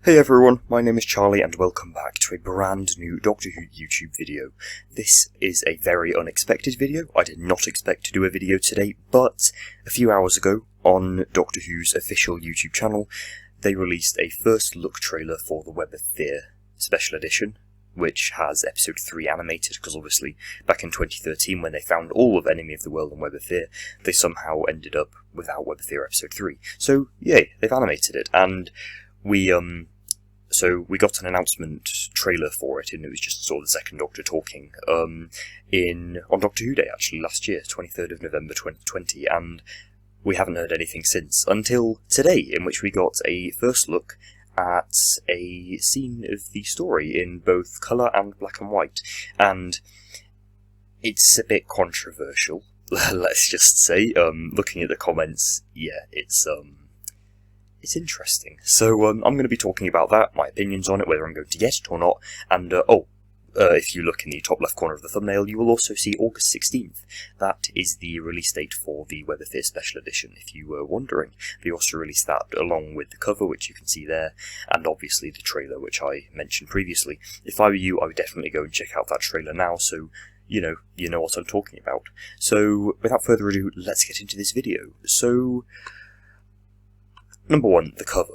Hey everyone, my name is Charlie and welcome back to a brand new Doctor Who YouTube video. This is a very unexpected video. I did not expect to do a video today, but a few hours ago on Doctor Who's official YouTube channel, they released a first look trailer for the Web of Fear special edition, which has episode 3 animated, because obviously back in 2013 when they found all of Enemy of the World and Web of Fear, they somehow ended up without Web of Fear episode 3. So yay, they've animated it, and we got an announcement trailer for it, and it was just sort of the second Doctor talking on Doctor Who Day, actually, last year, 23rd of November 2020, and we haven't heard anything since, until today, in which we got a first look at a scene of the story in both colour and black and white, and it's a bit controversial, let's just say. Looking at the comments, yeah, it's interesting. So I'm going to be talking about that, my opinions on it, whether I'm going to get it or not, and if you look in the top left corner of the thumbnail, you will also see August 16th. That is the release date for the Web of Fear Special Edition, if you were wondering. They also released that along with the cover, which you can see there, and obviously the trailer, which I mentioned previously. If I were you, I would definitely go and check out that trailer now, so you know what I'm talking about. So, without further ado, let's get into this video. So, number one, the cover.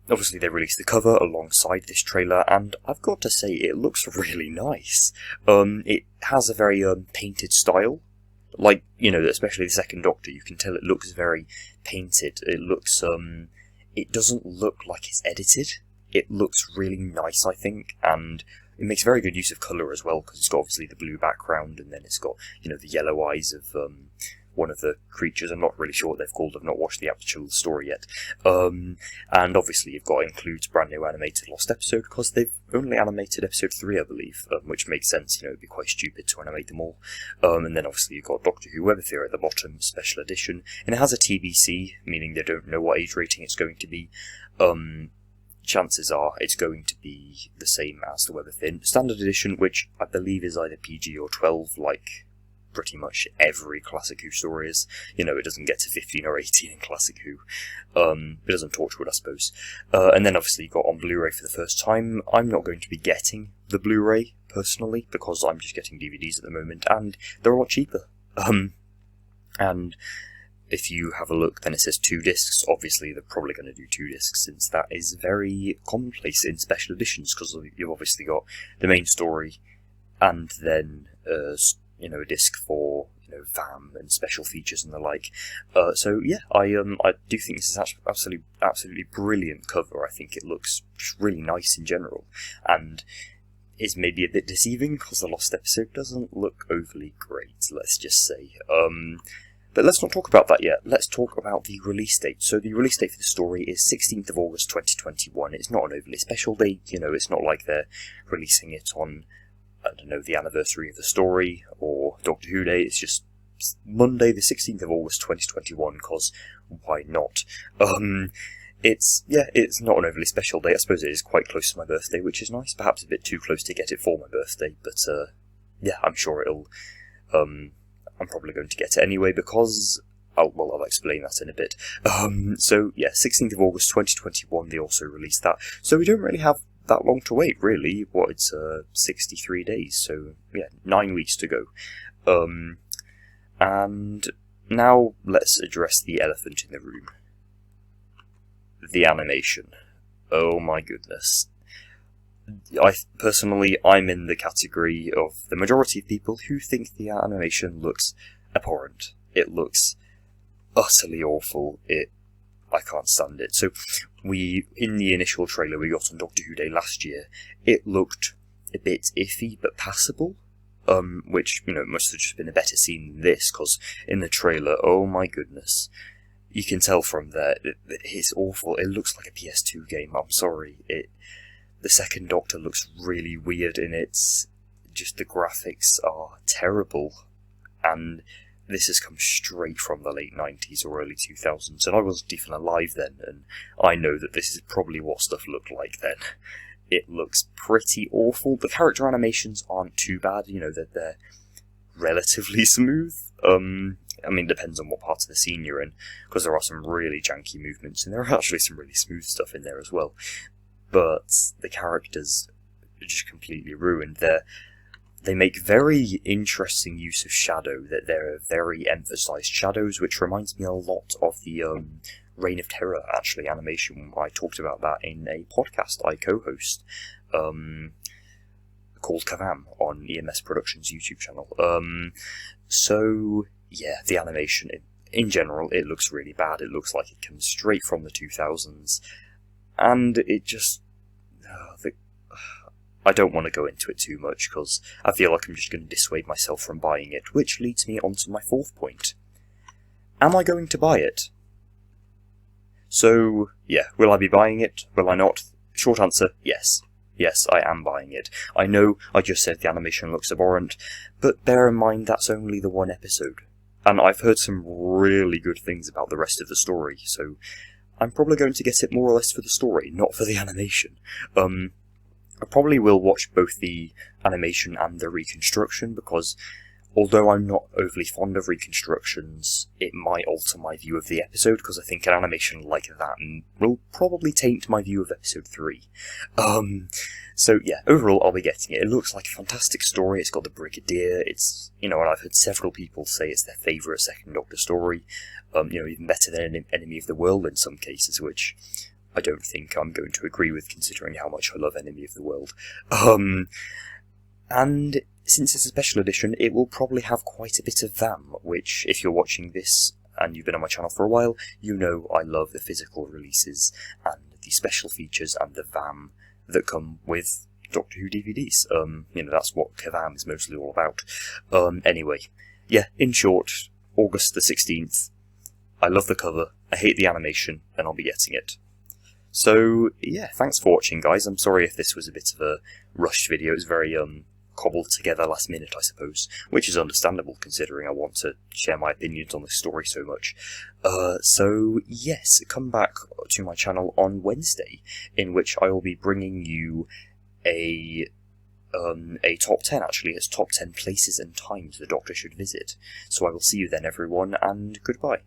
Obviously they released the cover alongside this trailer, and I've got to say, it looks really nice. It has a very painted style, like, especially the second Doctor, you can tell it looks very painted. It looks, it doesn't look like it's edited. It looks really nice, I think, and it makes very good use of colour as well, because it's got obviously the blue background, and then it's got, the yellow eyes of, one of the creatures. I'm not really sure what they've called, I've not watched the actual story yet. And obviously you've got includes brand new animated Lost episode, because they've only animated episode 3, I believe, which makes sense, it'd be quite stupid to animate them all. And then obviously you've got Doctor Who Web of Fear at the bottom, special edition, and it has a TBC, meaning they don't know what age rating it's going to be. Chances are it's going to be the same as the Web of Fear standard edition, which I believe is either PG or 12, like pretty much every Classic Who story is. It doesn't get to 15 or 18 in Classic Who. It doesn't Torchwood, I suppose. And then obviously you got on Blu-ray for the first time. I'm not going to be getting the Blu-ray, personally, because I'm just getting DVDs at the moment, and they're a lot cheaper. And if you have a look, then it says 2 discs. Obviously they're probably going to do 2 discs, since that is very commonplace in special editions, because you've obviously got the main story, and then a disc for VAM and special features and the like. So yeah, I do think this is absolutely brilliant cover. I think it looks just really nice in general, and is maybe a bit deceiving because the Lost episode doesn't look overly great, let's just say. But let's not talk about that yet. Let's talk about the release date. So the release date for the story is 16th of August 2021. It's not an overly special date. It's not like they're releasing it on, I don't know, the anniversary of the story or Doctor Who Day. It's just Monday, the 16th of August 2021, because why not? It's not an overly special day. I suppose it is quite close to my birthday, which is nice. Perhaps a bit too close to get it for my birthday, but yeah, I'm sure it'll. I'm probably going to get it anyway, because I'll explain that in a bit. So yeah, 16th of August 2021. They also released that, so we don't really have that long to wait, really. It's 63 days, so yeah, 9 weeks to go. And now let's address the elephant in the room. The animation. Oh my goodness. I'm in the category of the majority of people who think the animation looks abhorrent. It looks utterly awful. I can't stand it. So in the initial trailer we got on Doctor Who Day last year, it looked a bit iffy but passable, which, must have just been a better scene than this, because in the trailer, oh my goodness, you can tell from there, it's awful. It looks like a PS2 game, I'm sorry. The second Doctor looks really weird in it, just the graphics are terrible, and this has come straight from the late 90s or early 2000s, and I wasn't even alive then, and I know that this is probably what stuff looked like then. It looks pretty awful. The character animations aren't too bad, they're relatively smooth. I mean, it depends on what part of the scene you're in, because there are some really janky movements, and there are actually some really smooth stuff in there as well. but the characters are just completely ruined. They make very interesting use of shadow, that they're very emphasised shadows, which reminds me a lot of the Reign of Terror, actually, animation. I talked about that in a podcast I co-host, called KerVAM on EMS Productions YouTube channel. So, yeah, the animation, in general, it looks really bad. It looks like it comes straight from the 2000s, and it just... I don't want to go into it too much, because I feel like I'm just going to dissuade myself from buying it, which leads me on to my fourth point. Am I going to buy it? So, yeah, will I be buying it? Will I not? Short answer, yes. Yes, I am buying it. I know I just said the animation looks abhorrent, but bear in mind that's only the one episode. And I've heard some really good things about the rest of the story, so I'm probably going to get it more or less for the story, not for the animation. I probably will watch both the animation and the reconstruction, because although I'm not overly fond of reconstructions, it might alter my view of the episode, because I think an animation like that will probably taint my view of episode 3. So yeah, overall I'll be getting it. It looks like a fantastic story. It's got the Brigadier. It's, and I've heard several people say it's their favourite Second Doctor story. Even better than Enemy of the World in some cases, which I don't think I'm going to agree with, considering how much I love Enemy of the World. And since it's a special edition, it will probably have quite a bit of VAM, which, if you're watching this and you've been on my channel for a while, you know I love the physical releases and the special features and the VAM that come with Doctor Who DVDs. That's what KerVAM is mostly all about. Anyway, yeah, in short, August the 16th, I love the cover, I hate the animation, and I'll be getting it. So, yeah, thanks for watching, guys. I'm sorry if this was a bit of a rushed video. It was very, cobbled together last minute, I suppose, which is understandable, considering I want to share my opinions on this story so much. So, yes, come back to my channel on Wednesday, in which I will be bringing you a top 10, actually. It's top 10 places and times the Doctor should visit. So I will see you then, everyone, and goodbye.